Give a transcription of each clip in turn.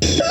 Sam,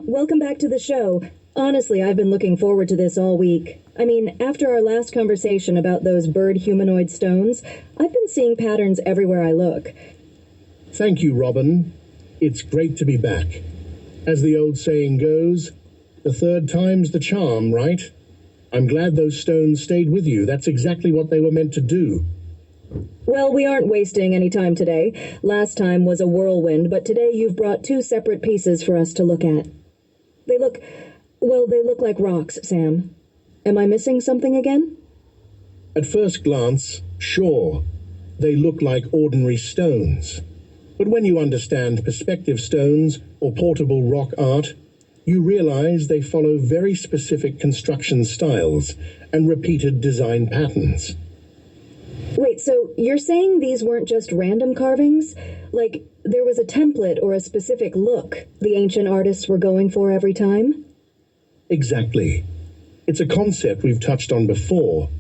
welcome back to the show. Honestly, I've been looking forward to this all week. I mean, after our last conversation about those bird humanoid stones, I've been seeing patterns everywhere I look. Thank you, Robin. It's great to be back. As the old saying goes, the third time's the charm, right? I'm glad those stones stayed with you. That's exactly what they were meant to do. Well, we aren't wasting any time today. Last time was a whirlwind, but today you've brought two separate pieces for us to look at. They look like rocks, Sam. Am I missing something again? At first glance, sure, they look like ordinary stones. But when you understand perspective stones or portable rock art, you realize they follow very specific construction styles and repeated design patterns. Wait, so you're saying these weren't just random carvings? Like, there was a template or a specific look the ancient artists were going for every time? Exactly. It's a concept we've touched on before,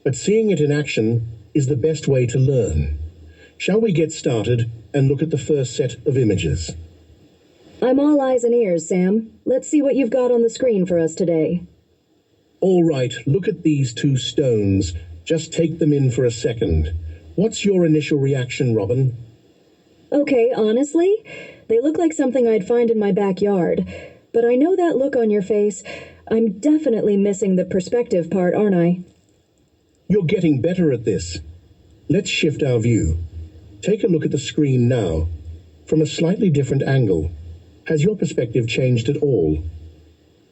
but seeing it in action is the best way to learn. Shall we get started and look at the first set of images? I'm all eyes and ears, Sam. Let's see what you've got on the screen for us today. All right, look at these two stones. Just take them in for a second. What's your initial reaction, Robin? Okay, honestly, they look like something I'd find in my backyard. But I know that look on your face. I'm definitely missing the perspective part, aren't I? You're getting better at this. Let's shift our view. Take a look at the screen now, from a slightly different angle. Has your perspective changed at all?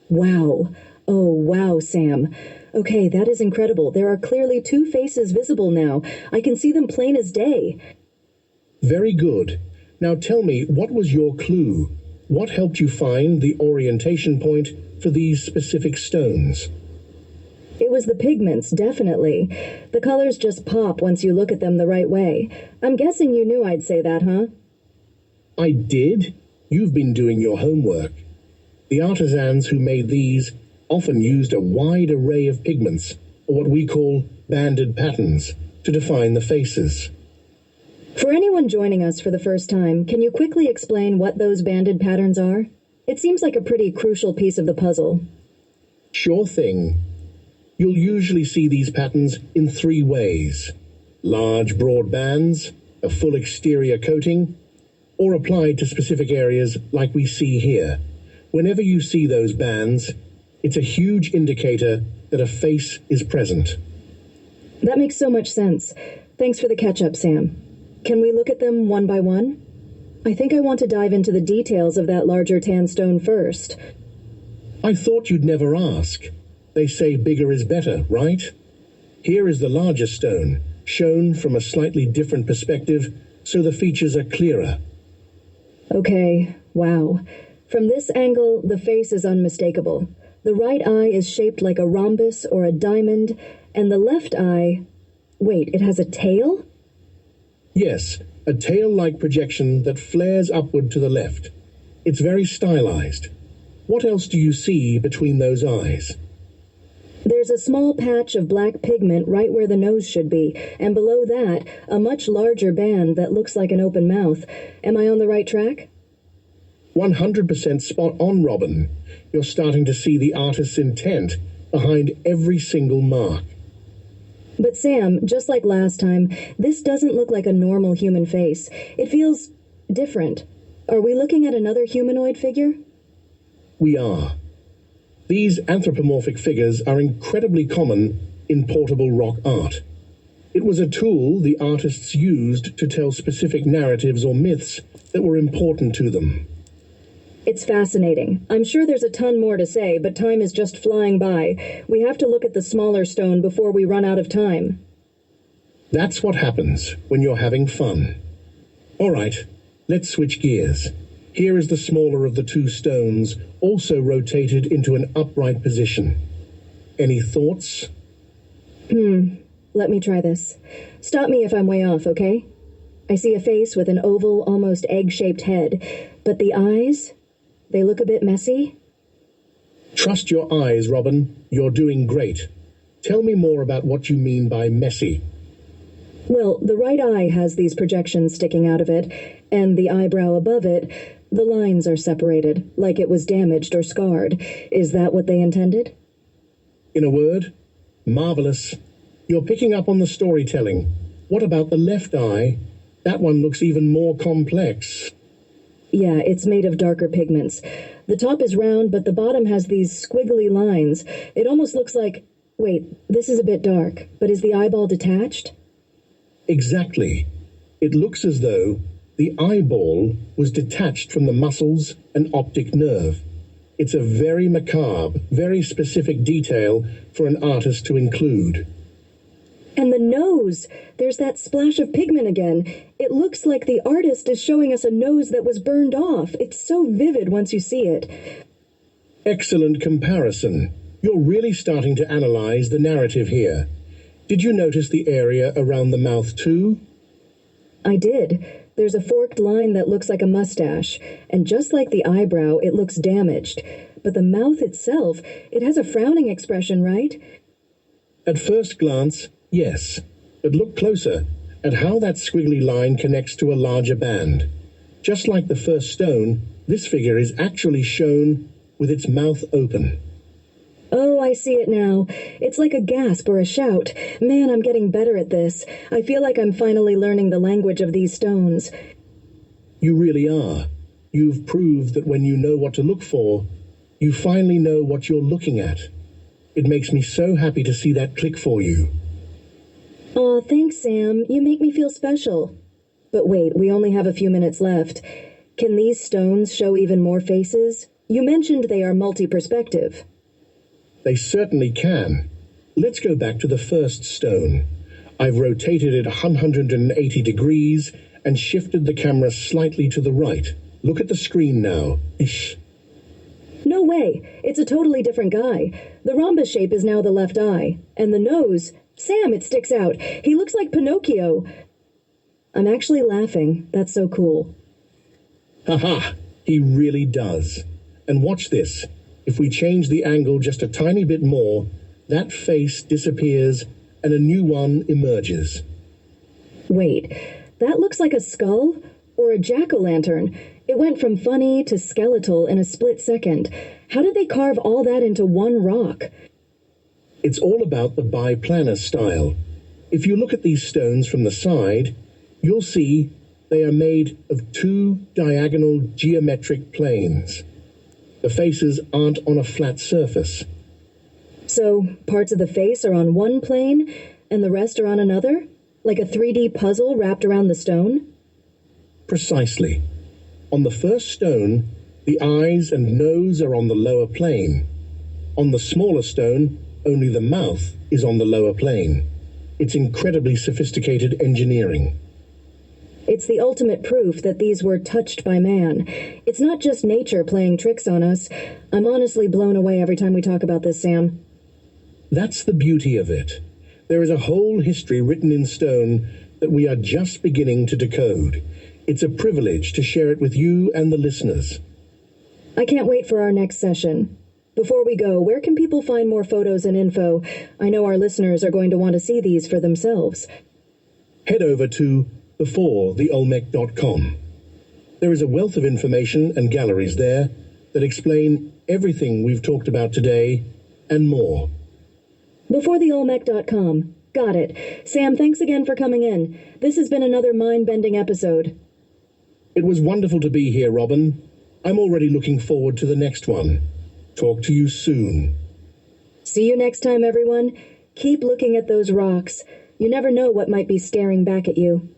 Wow. Oh, wow, Sam. Okay, that is incredible. There are clearly two faces visible now. I can see them plain as day. Very good. Now tell me, what was your clue? What helped you find the orientation point for these specific stones? It was the pigments, definitely. The colors just pop once you look at them the right way. I'm guessing you knew I'd say that, huh? I did? You've been doing your homework. The artisans who made these often used a wide array of pigments, or what we call banded patterns, to define the faces. For anyone joining us for the first time, can you quickly explain what those banded patterns are? It seems like a pretty crucial piece of the puzzle. Sure thing. You'll usually see these patterns in three ways: large, broad bands, a full exterior coating, or applied to specific areas like we see here. Whenever you see those bands, it's a huge indicator that a face is present. That makes so much sense. Thanks for the catch-up, Sam. Can we look at them one by one? I think I want to dive into the details of that larger tan stone first. I thought you'd never ask. They say bigger is better, right? Here is the larger stone, shown from a slightly different perspective, so the features are clearer. Okay, wow. From this angle, the face is unmistakable. The right eye is shaped like a rhombus or a diamond, and the left eye... Wait, it has a tail? Yes, a tail-like projection that flares upward to the left. It's very stylized. What else do you see between those eyes? There's a small patch of black pigment right where the nose should be, and below that, a much larger band that looks like an open mouth. Am I on the right track? 100% spot on, Robin. You're starting to see the artist's intent behind every single mark. But Sam, just like last time, this doesn't look like a normal human face. It feels different. Are we looking at another humanoid figure? We are. These anthropomorphic figures are incredibly common in portable rock art. It was a tool the artists used to tell specific narratives or myths that were important to them. It's fascinating. I'm sure there's a ton more to say, but time is just flying by. We have to look at the smaller stone before we run out of time. That's what happens when you're having fun. All right, let's switch gears. Here is the smaller of the two stones, also rotated into an upright position. Any thoughts? Let me try this. Stop me if I'm way off, okay? I see a face with an oval, almost egg-shaped head, but the eyes, they look a bit messy. Trust your eyes, Robin. You're doing great. Tell me more about what you mean by messy. Well, the right eye has these projections sticking out of it, and the eyebrow above it, the lines are separated, like it was damaged or scarred. Is that what they intended? In a word, marvelous. You're picking up on the storytelling. What about the left eye? That one looks even more complex. Yeah, it's made of darker pigments. The top is round, but the bottom has these squiggly lines. It almost looks like... Wait, this is a bit dark, but is the eyeball detached? Exactly. It looks as though the eyeball was detached from the muscles and optic nerve. It's a very macabre, very specific detail for an artist to include. And the nose! There's that splash of pigment again. It looks like the artist is showing us a nose that was burned off. It's so vivid once you see it. Excellent comparison. You're really starting to analyze the narrative here. Did you notice the area around the mouth too? I did. There's a forked line that looks like a mustache, and just like the eyebrow, it looks damaged. But the mouth itself, it has a frowning expression, right? At first glance, yes. But look closer at how that squiggly line connects to a larger band. Just like the first stone, this figure is actually shown with its mouth open. Oh, I see it now. It's like a gasp or a shout. Man, I'm getting better at this. I feel like I'm finally learning the language of these stones. You really are. You've proved that when you know what to look for, you finally know what you're looking at. It makes me so happy to see that click for you. Aw, thanks, Sam. You make me feel special. But wait, we only have a few minutes left. Can these stones show even more faces? You mentioned they are multi-perspective. They certainly can. Let's go back to the first stone. I've rotated it 180 degrees and shifted the camera slightly to the right. Look at the screen now. Ish. No way. It's a totally different guy. The rhombus shape is now the left eye. And the nose... Sam, it sticks out. He looks like Pinocchio. I'm actually laughing. That's so cool. Haha, he really does. And watch this. If we change the angle just a tiny bit more, that face disappears and a new one emerges. Wait, that looks like a skull or a jack-o'-lantern. It went from funny to skeletal in a split second. How did they carve all that into one rock? It's all about the biplanar style. If you look at these stones from the side, you'll see they are made of two diagonal geometric planes. The faces aren't on a flat surface. So, parts of the face are on one plane, and the rest are on another? Like a 3D puzzle wrapped around the stone? Precisely. On the first stone, the eyes and nose are on the lower plane. On the smaller stone, only the mouth is on the lower plane. It's incredibly sophisticated engineering. It's the ultimate proof that these were touched by man. It's not just nature playing tricks on us. I'm honestly blown away every time we talk about this, Sam. That's the beauty of it. There is a whole history written in stone that we are just beginning to decode. It's a privilege to share it with you and the listeners. I can't wait for our next session. Before we go, where can people find more photos and info? I know our listeners are going to want to see these for themselves. Head over to beforetheolmec.com. There is a wealth of information and galleries there that explain everything we've talked about today and more. Beforetheolmec.com. Got it. Sam, thanks again for coming in. This has been another mind-bending episode. It was wonderful to be here, Robin. I'm already looking forward to the next one. Talk to you soon. See you next time, everyone. Keep looking at those rocks. You never know what might be staring back at you.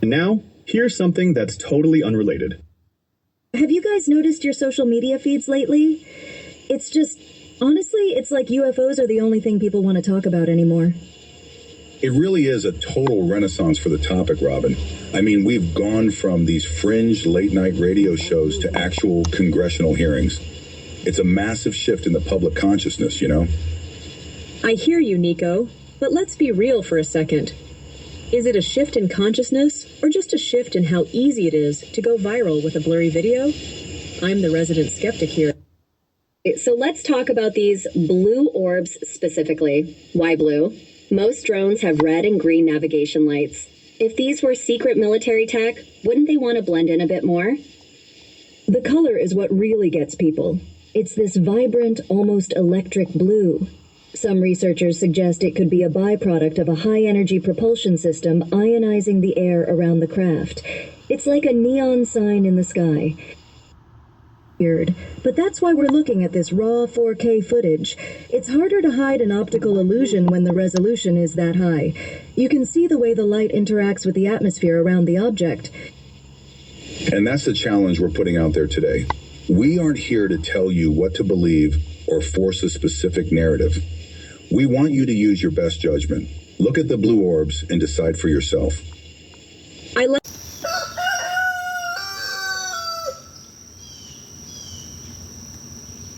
And now, here's something that's totally unrelated. Have you guys noticed your social media feeds lately? It's just, honestly, it's like UFOs are the only thing people want to talk about anymore. It really is a total renaissance for the topic, Robin. I mean, we've gone from these fringe late-night radio shows to actual congressional hearings. It's a massive shift in the public consciousness, you know? I hear you, Nico, but let's be real for a second. Is it a shift in consciousness, or just a shift in how easy it is to go viral with a blurry video? I'm the resident skeptic here. So let's talk about these blue orbs specifically. Why blue? Most drones have red and green navigation lights. If these were secret military tech, wouldn't they want to blend in a bit more? The color is what really gets people. It's this vibrant, almost electric blue. Some researchers suggest it could be a byproduct of a high-energy propulsion system ionizing the air around the craft. It's like a neon sign in the sky. Weird, but that's why we're looking at this raw 4K footage. It's harder to hide an optical illusion when the resolution is that high. You can see the way the light interacts with the atmosphere around the object. And that's the challenge we're putting out there today. We aren't here to tell you what to believe or force a specific narrative. We want you to use your best judgment. Look at the blue orbs and decide for yourself.